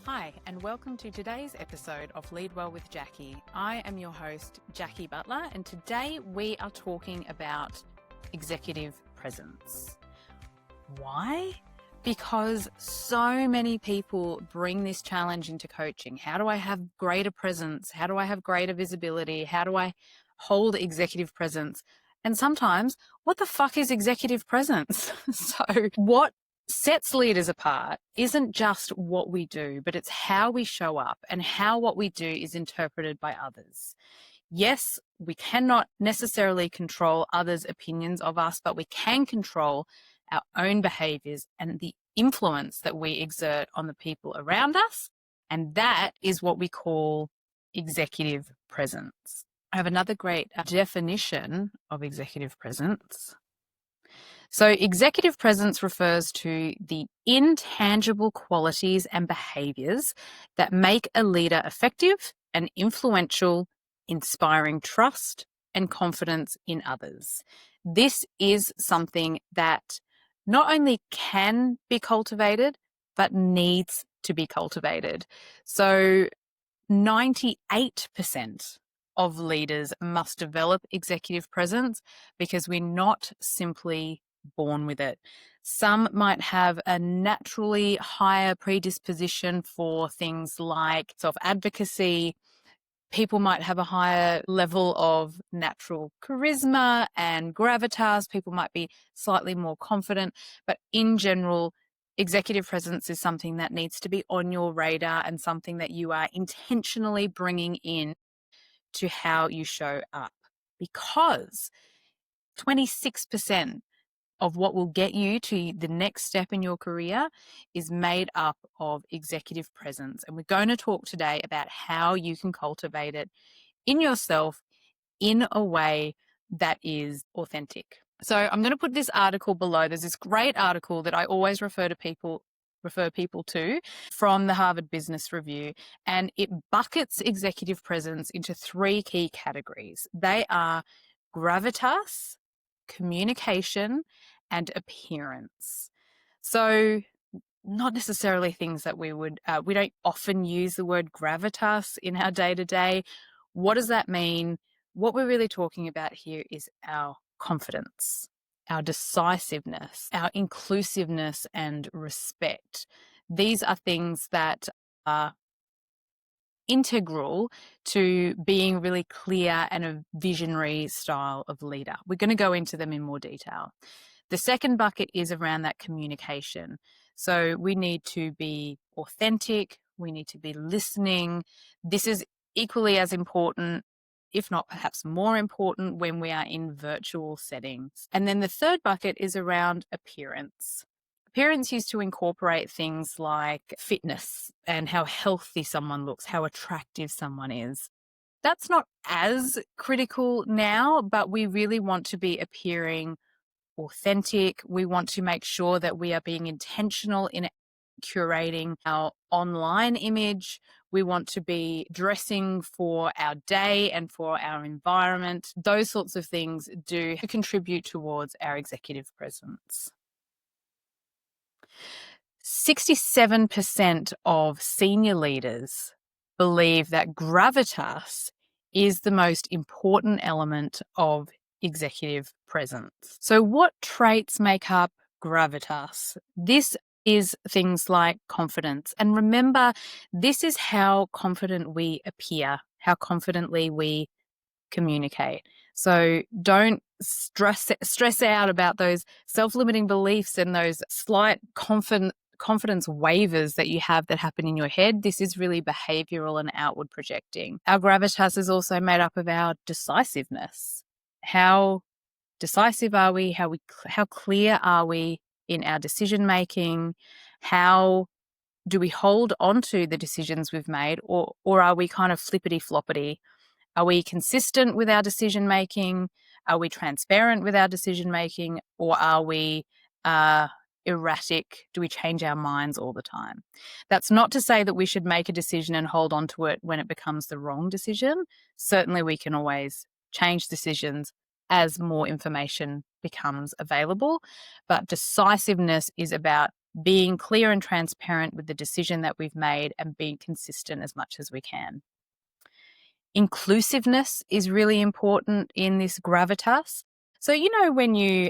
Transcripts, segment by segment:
Hi, and welcome to today's episode of LeadWell with Jacqui. I am your host, Jacqui Butler, and today we are talking about executive presence. Why? Because so many people bring this challenge into coaching. How do I have greater presence? How do I have greater visibility? How do I hold executive presence? And sometimes, what the fuck is executive presence? So what sets leaders apart isn't just what we do, but it's how we show up and how what we do is interpreted by others. Yes, we cannot necessarily control others' opinions of us, but we can control our own behaviors and the influence that we exert on the people around us. And that is what we call executive presence. I have another great definition of executive presence. So executive presence refers to the intangible qualities and behaviors that make a leader effective and influential, inspiring trust and confidence in others. This is something that not only can be cultivated, but needs to be cultivated. So 98% of leaders must develop executive presence because we're not simply born with it. Some might have a naturally higher predisposition for things like self-advocacy. People might have a higher level of natural charisma and gravitas. People might be slightly more confident, but in general, executive presence is something that needs to be on your radar and something that you are intentionally bringing in to how you show up, because 26% of what will get you to the next step in your career is made up of executive presence. And we're going to talk today about how you can cultivate it in yourself in a way that is authentic. So I'm going to put this article below. There's this great article that I always refer people to from the Harvard Business Review, and it buckets executive presence into three key categories. They are gravitas, communication, and appearance. So not necessarily things that we don't often use the word gravitas in our day-to-day. What does that mean? What we're really talking about here is our confidence, our decisiveness, our inclusiveness and respect. These are things that are integral to being really clear and a visionary style of leader. We're going to go into them in more detail. The second bucket is around that communication. So we need to be authentic. We need to be listening. This is equally as important, if not perhaps more important, when we are in virtual settings. And then the third bucket is around appearance. Appearance used to incorporate things like fitness and how healthy someone looks, how attractive someone is. That's not as critical now, but we really want to be appearing authentic. We want to make sure that we are being intentional in curating our online image. We want to be dressing for our day and for our environment. Those sorts of things do contribute towards our executive presence. 67% of senior leaders believe that gravitas is the most important element of executive presence. So what traits make up gravitas? This is things like confidence. And remember, this is how confident we appear, how confidently we communicate. So don't stress out about those self-limiting beliefs and those slight confidence waivers that you have that happen in your head. This is really behavioral and outward projecting. Our gravitas is also made up of our decisiveness. How decisive are we? How clear are we in our decision making? How do we hold on to the decisions we've made, or are we kind of flippity floppity? Are we consistent with our decision making? Are we transparent with our decision making? Or are we erratic? Do we change our minds all the time? That's not to say that we should make a decision and hold on to it when it becomes the wrong decision. Certainly we can always change decisions as more information becomes available. But decisiveness is about being clear and transparent with the decision that we've made, and being consistent as much as we can. Inclusiveness is really important in this gravitas. So, when you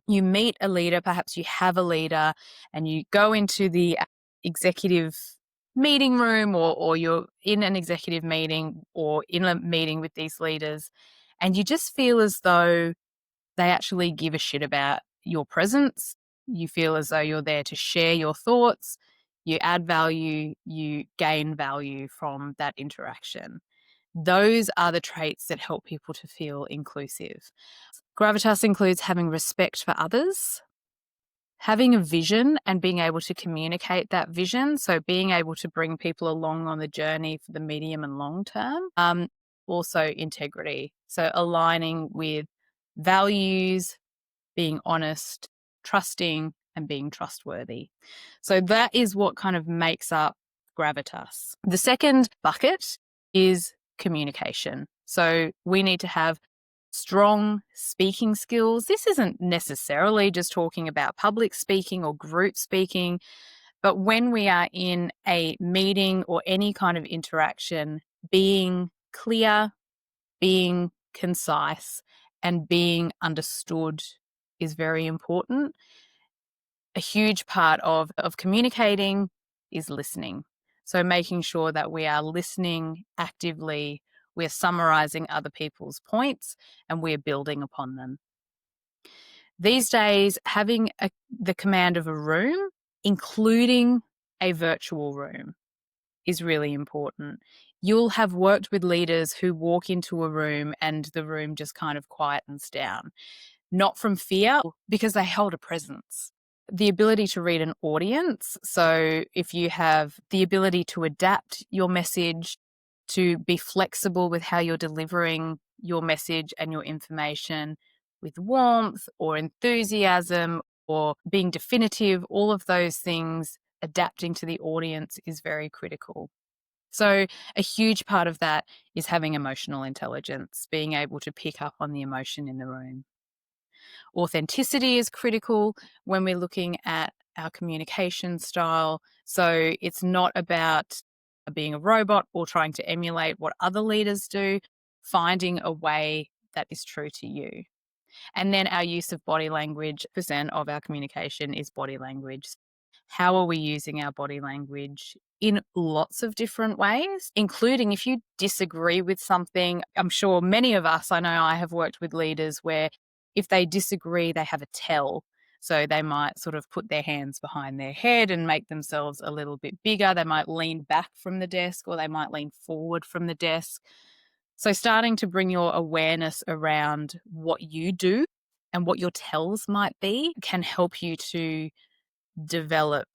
meet a leader, perhaps you have a leader, and you go into the executive meeting room, or you're in an executive meeting or in a meeting with these leaders, and you just feel as though they actually give a shit about your presence. You feel as though you're there to share your thoughts, you add value, you gain value from that interaction. Those are the traits that help people to feel inclusive. Gravitas includes having respect for others, having a vision and being able to communicate that vision. So being able to bring people along on the journey for the medium and long term. Also integrity. So aligning with values, being honest, trusting, and being trustworthy. So that is what kind of makes up gravitas. The second bucket is communication. So we need to have strong speaking skills. This isn't necessarily just talking about public speaking or group speaking, but when we are in a meeting or any kind of interaction, being clear, being concise, and being understood is very important. A huge part of communicating is listening. So making sure that we are listening actively, we're summarizing other people's points, and we're building upon them. These days, having the command of a room, including a virtual room, is really important. You'll have worked with leaders who walk into a room and the room just kind of quietens down, not from fear, because they hold a presence. The ability to read an audience. So if you have the ability to adapt your message, to be flexible with how you're delivering your message and your information with warmth or enthusiasm or being definitive, all of those things, adapting to the audience is very critical. So a huge part of that is having emotional intelligence, being able to pick up on the emotion in the room. Authenticity is critical when we're looking at our communication style. So it's not about being a robot or trying to emulate what other leaders do, finding a way that is true to you. And then our use of body language, % of our communication is body language. How are we using our body language in lots of different ways, including if you disagree with something? I'm sure many of us, I know I have worked with leaders where if they disagree, they have a tell. So they might sort of put their hands behind their head and make themselves a little bit bigger. They might lean back from the desk, or they might lean forward from the desk. So starting to bring your awareness around what you do and what your tells might be can help you to develop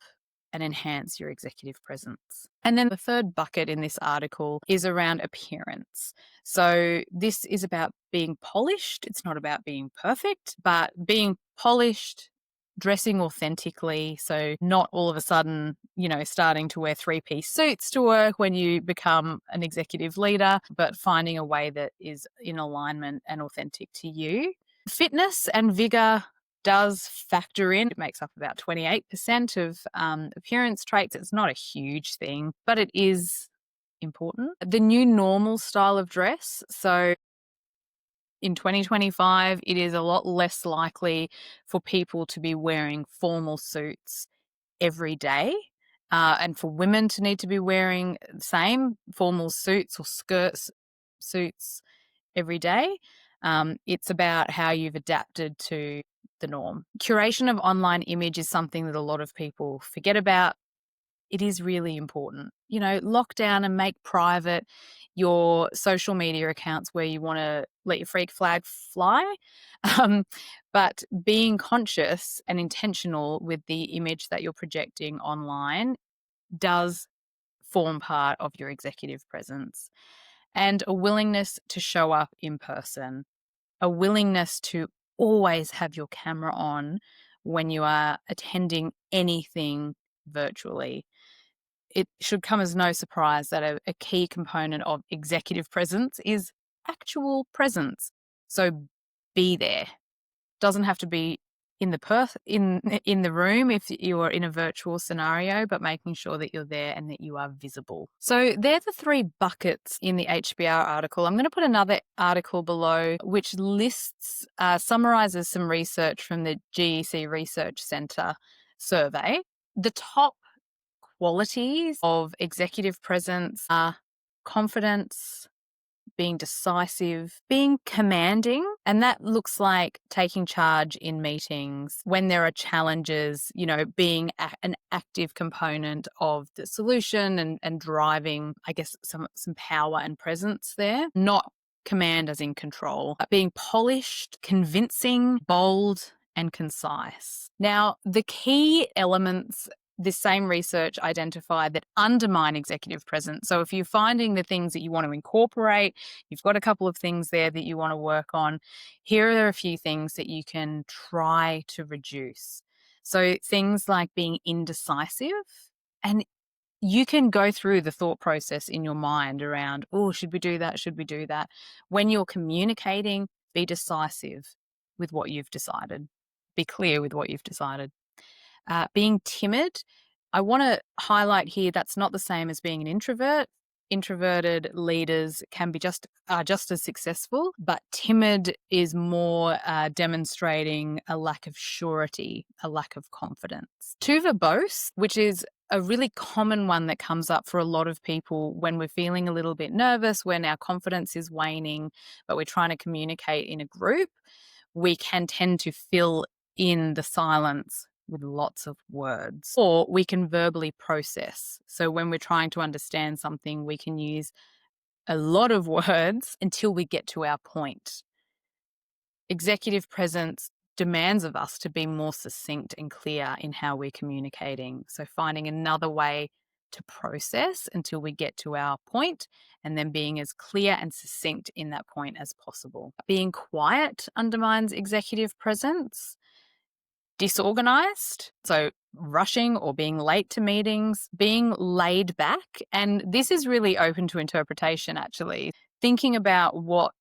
and enhance your executive presence. And then the third bucket in this article is around appearance. So this is about being polished. It's not about being perfect, but being polished, dressing authentically. So not all of a sudden, starting to wear 3-piece suits to work when you become an executive leader, but finding a way that is in alignment and authentic to you. Fitness and vigor does factor in. It makes up about 28% of appearance traits. It's not a huge thing, but it is important. The new normal style of dress. So in 2025, it is a lot less likely for people to be wearing formal suits every day. And for women to need to be wearing the same formal suits or suits every day. It's about how you've adapted to the norm. Curation of online image is something that a lot of people forget about. It is really important. Lock down and make private your social media accounts where you want to let your freak flag fly. But being conscious and intentional with the image that you're projecting online does form part of your executive presence. And a willingness to show up in person, a willingness to always have your camera on when you are attending anything virtually. It should come as no surprise that a key component of executive presence is actual presence. So be there. Doesn't have to be in the room if you are in a virtual scenario, but making sure that you're there and that you are visible. So they're the 3 buckets in the HBR article. I'm going to put another article below which lists, summarizes some research from the GEC Research Centre survey. The top qualities of executive presence are confidence, being decisive, being commanding, and that looks like taking charge in meetings when there are challenges, being an active component of the solution and driving, I guess, some power and presence there, not command as in control, but being polished, convincing, bold, and concise. Now, the key elements this same research identified that undermine executive presence. So if you're finding the things that you want to incorporate, you've got a couple of things there that you want to work on, here are a few things that you can try to reduce. So things like being indecisive, and you can go through the thought process in your mind around, oh, should we do that? Should we do that? When you're communicating, be decisive with what you've decided. Be clear with what you've decided. Being timid, I want to highlight here that's not the same as being an introvert. Introverted leaders can be just as successful, but timid is more demonstrating a lack of surety, a lack of confidence. Too verbose, which is a really common one that comes up for a lot of people when we're feeling a little bit nervous, when our confidence is waning, but we're trying to communicate in a group, we can tend to fill in the silence with lots of words, or we can verbally process. So when we're trying to understand something, we can use a lot of words until we get to our point. Executive presence demands of us to be more succinct and clear in how we're communicating. So finding another way to process until we get to our point, and then being as clear and succinct in that point as possible. Being quiet undermines executive presence. Disorganized, so rushing or being late to meetings, being laid back, and this is really open to interpretation actually, thinking about what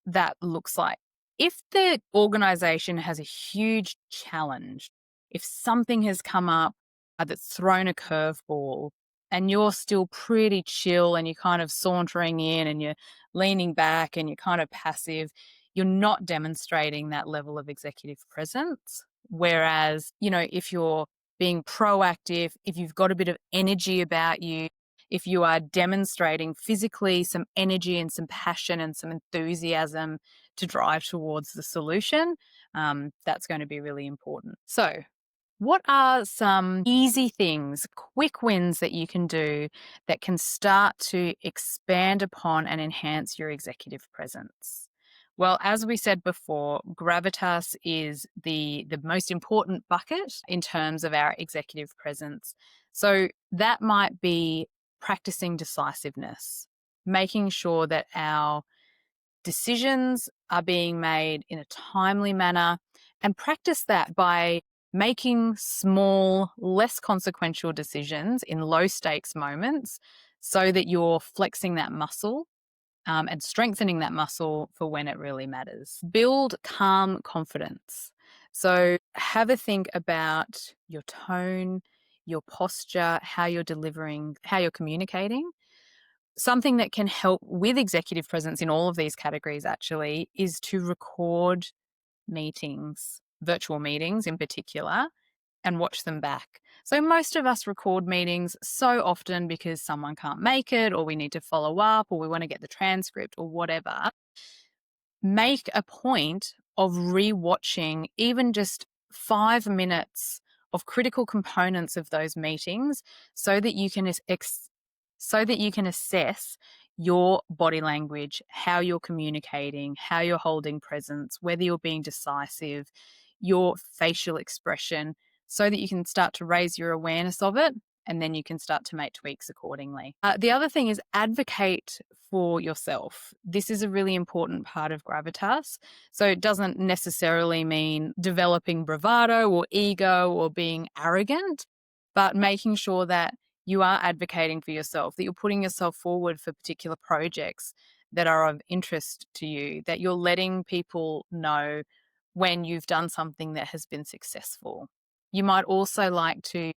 that looks like. If the organization has a huge challenge, if something has come up that's thrown a curveball, and you're still pretty chill and you're kind of sauntering in and you're leaning back and you're kind of passive, you're not demonstrating that level of executive presence. Whereas, if you're being proactive, if you've got a bit of energy about you, if you are demonstrating physically some energy and some passion and some enthusiasm to drive towards the solution, that's going to be really important. So, what are some easy things, quick wins that you can do that can start to expand upon and enhance your executive presence? Well, as we said before, gravitas is the most important bucket in terms of our executive presence. So that might be practicing decisiveness, making sure that our decisions are being made in a timely manner, and practice that by making small, less consequential decisions in low stakes moments so that you're flexing that muscle and strengthening that muscle for when it really matters. Build calm confidence. So have a think about your tone, your posture, how you're delivering, how you're communicating. Something that can help with executive presence in all of these categories actually is to record meetings, virtual meetings in particular, and watch them back. So most of us record meetings so often because someone can't make it, or we need to follow up, or we want to get the transcript or whatever. Make a point of rewatching even just 5 minutes of critical components of those meetings so that you can assess your body language, how you're communicating, how you're holding presence, whether you're being decisive, your facial expression, so that you can start to raise your awareness of it, and then you can start to make tweaks accordingly. The other thing is advocate for yourself. This is a really important part of gravitas. So it doesn't necessarily mean developing bravado or ego or being arrogant, but making sure that you are advocating for yourself, that you're putting yourself forward for particular projects that are of interest to you, that you're letting people know when you've done something that has been successful. You might also like to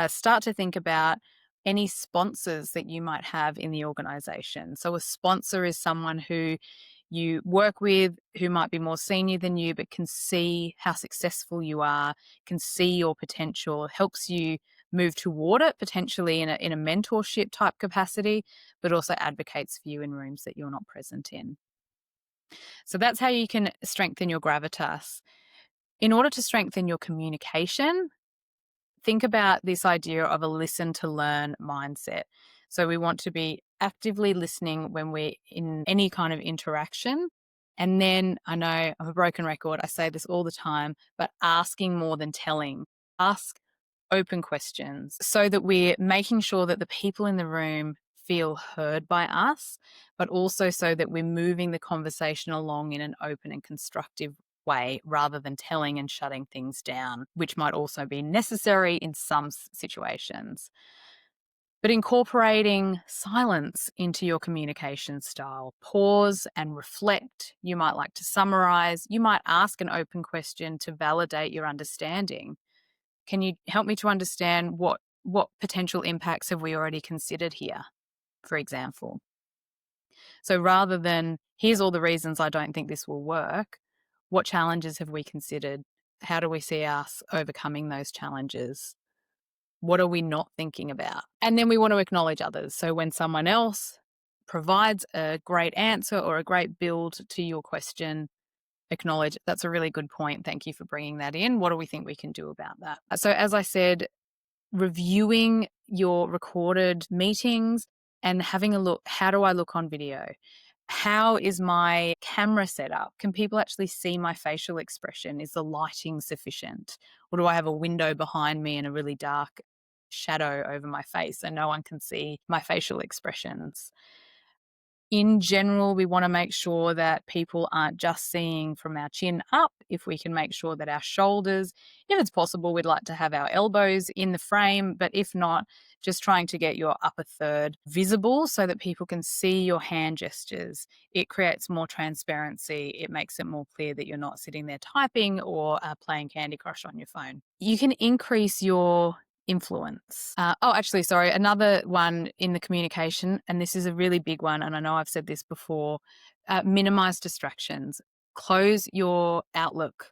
start to think about any sponsors that you might have in the organization. So a sponsor is someone who you work with, who might be more senior than you, but can see how successful you are, can see your potential, helps you move toward it, potentially in a mentorship type capacity, but also advocates for you in rooms that you're not present in. So that's how you can strengthen your gravitas. In order to strengthen your communication, think about this idea of a listen to learn mindset. So we want to be actively listening when we're in any kind of interaction. And then, I know I'm a broken record, I say this all the time, but asking more than telling. Ask open questions so that we're making sure that the people in the room feel heard by us, but also so that we're moving the conversation along in an open and constructive way rather than telling and shutting things down, which might also be necessary in some situations. But incorporating silence into your communication style, pause and reflect. You might like to summarize. You might ask an open question to validate your understanding. Can you help me to understand what potential impacts have we already considered here, for example? So rather than, here's all the reasons I don't think this will work, what challenges have we considered? How do we see us overcoming those challenges? What are we not thinking about? And then we want to acknowledge others. So when someone else provides a great answer or a great build to your question, acknowledge, that's a really good point. Thank you for bringing that in. What do we think we can do about that? So as I said, reviewing your recorded meetings and having a look, how do I look on video? How is my camera set up? Can people actually see my facial expression? Is the lighting sufficient? Or do I have a window behind me and a really dark shadow over my face so no one can see my facial expressions? In general, we want to make sure that people aren't just seeing from our chin up. If we can make sure that our shoulders, if it's possible, we'd like to have our elbows in the frame, but if not, just trying to get your upper third visible so that people can see your hand gestures. It creates more transparency. It makes it more clear that you're not sitting there typing or playing Candy Crush on your phone. You can increase your influence. Another one in the communication, and this is a really big one, and I know I've said this before, minimize distractions. Close your Outlook.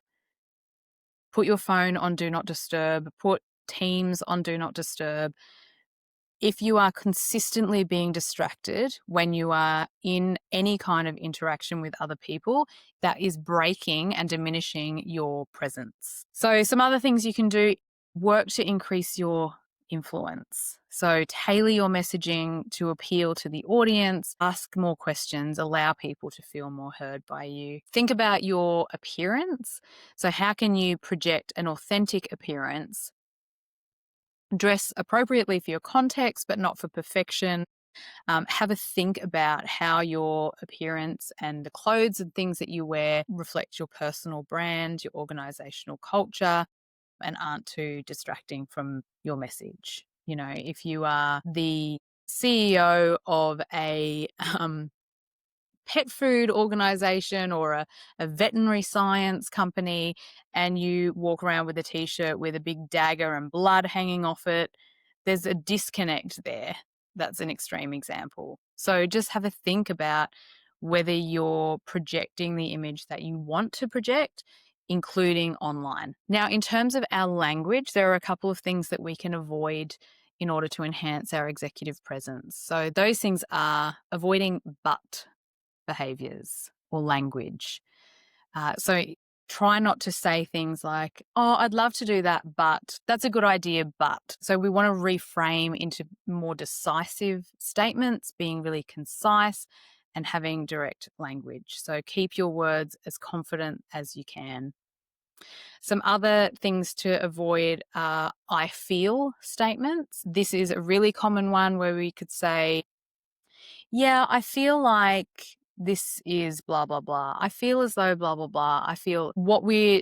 Put your phone on Do Not Disturb. Put Teams on Do Not Disturb. If you are consistently being distracted when you are in any kind of interaction with other people, that is breaking and diminishing your presence. So some other things you can do, work to increase your influence. So tailor your messaging to appeal to the audience, ask more questions, allow people to feel more heard by you. Think about your appearance. So how can you project an authentic appearance? Dress appropriately for your context, but not for perfection. Have a think about how your appearance and the clothes and things that you wear reflect your personal brand, your organizational culture, and aren't too distracting from your message. You know, if you are the CEO of a pet food organization or a veterinary science company and you walk around with a t-shirt with a big dagger and blood hanging off it, there's a disconnect there. That's an extreme example. So just have a think about whether you're projecting the image that you want to project, including online. Now, in terms of our language, there are a couple of things that we can avoid in order to enhance our executive presence. So those things are avoiding but behaviors or language. So try not to say things like, oh, I'd love to do that, but that's a good idea, but. So we want to reframe into more decisive statements, being really concise and having direct language. So keep your words as confident as you can. Some other things to avoid are I feel statements. This is a really common one where we could say, yeah, I feel like this is blah, blah, blah. I feel as though blah, blah, blah. I feel what we're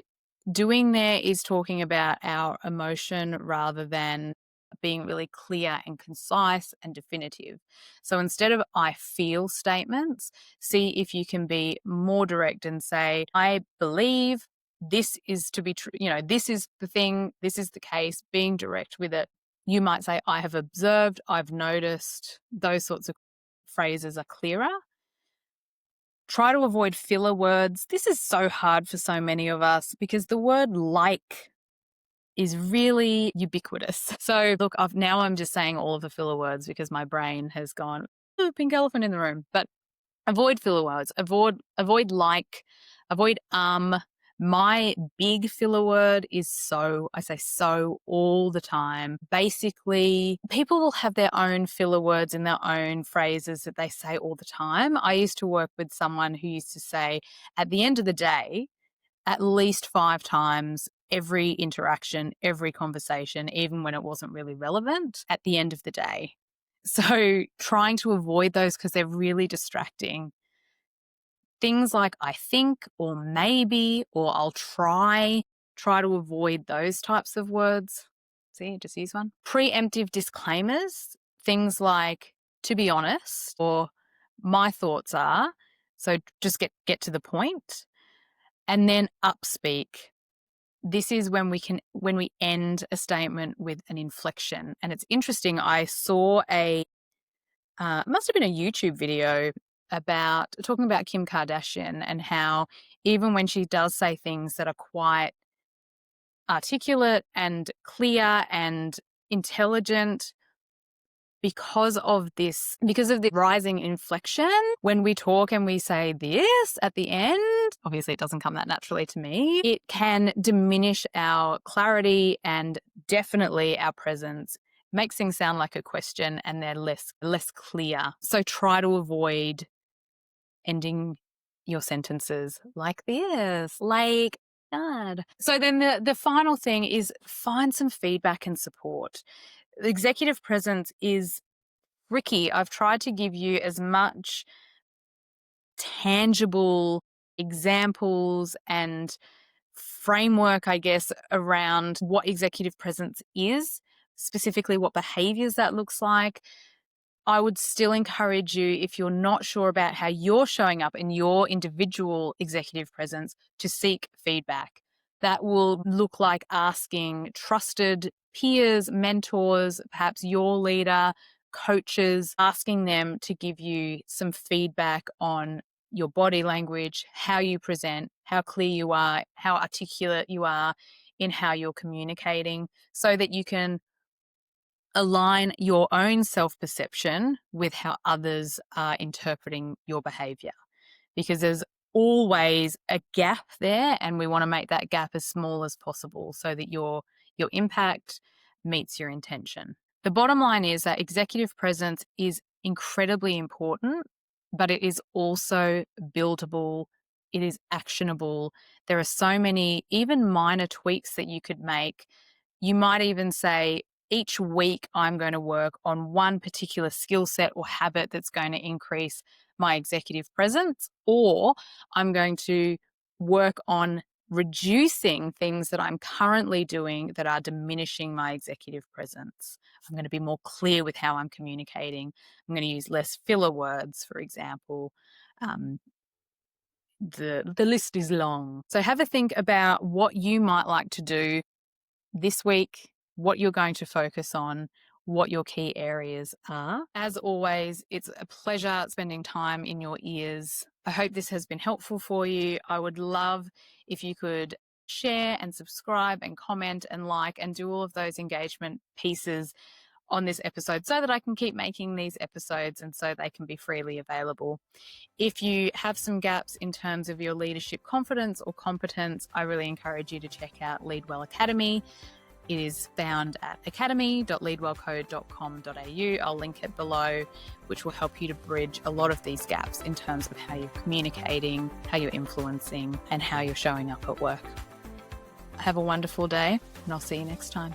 doing there is talking about our emotion rather than being really clear and concise and definitive. So instead of I feel statements, see if you can be more direct and say, I believe this is to be true, this is the thing, this is the case, being direct with it. You might say, I have observed, I've noticed. Those sorts of phrases are clearer. Try to avoid filler words. This is so hard for so many of us because the word like is really ubiquitous. So look, now I'm just saying all of the filler words because my brain has gone, pink elephant in the room. But avoid filler words. Avoid like, avoid My big filler word is so. I say so all the time. Basically, people will have their own filler words and their own phrases that they say all the time. I used to work with someone who used to say, at the end of the day, at least 5 times every interaction, every conversation, even when it wasn't really relevant, at the end of the day. So trying to avoid those because they're really distracting. Things like I think or maybe or I'll try to avoid those types of words. See, just use one. Preemptive disclaimers, things like to be honest or my thoughts are. So just get to the point. And then upspeak. This is when we end a statement with an inflection. And it's interesting. I saw it must have been a YouTube video talking about Kim Kardashian and how even when she does say things that are quite articulate and clear and intelligent, because of the rising inflection, when we talk and we say this at the end, obviously it doesn't come that naturally to me, it can diminish our clarity and definitely our presence. Makes things sound like a question and they're less clear. So try to avoid ending your sentences like this, like God. So then the final thing is find some feedback and support. Executive presence is tricky. I've tried to give you as much tangible examples and framework, I guess, around what executive presence is, specifically what behaviors that looks like. I would still encourage you, if you're not sure about how you're showing up in your individual executive presence, to seek feedback. That will look like asking trusted peers, mentors, perhaps your leader, coaches, asking them to give you some feedback on your body language, how you present, how clear you are, how articulate you are in how you're communicating, so that you can align your own self-perception with how others are interpreting your behavior. Because there's always a gap there, and we want to make that gap as small as possible so that your impact meets your intention. The bottom line is that executive presence is incredibly important, but it is also buildable. It is actionable. There are so many, even minor tweaks that you could make. You might even say, each week I'm going to work on one particular skill set or habit that's going to increase my executive presence, or I'm going to work on reducing things that I'm currently doing that are diminishing my executive presence. I'm going to be more clear with how I'm communicating. I'm going to use less filler words, for example. The list is long. So have a think about what you might like to do this week, what you're going to focus on, what your key areas are. As always, it's a pleasure spending time in your ears. I hope this has been helpful for you. I would love if you could share and subscribe and comment and like and do all of those engagement pieces on this episode so that I can keep making these episodes and so they can be freely available. If you have some gaps in terms of your leadership confidence or competence, I really encourage you to check out LeadWell Academy. It is found at academy.leadwellcode.com.au. I'll link it below, which will help you to bridge a lot of these gaps in terms of how you're communicating, how you're influencing, and how you're showing up at work. Have a wonderful day, and I'll see you next time.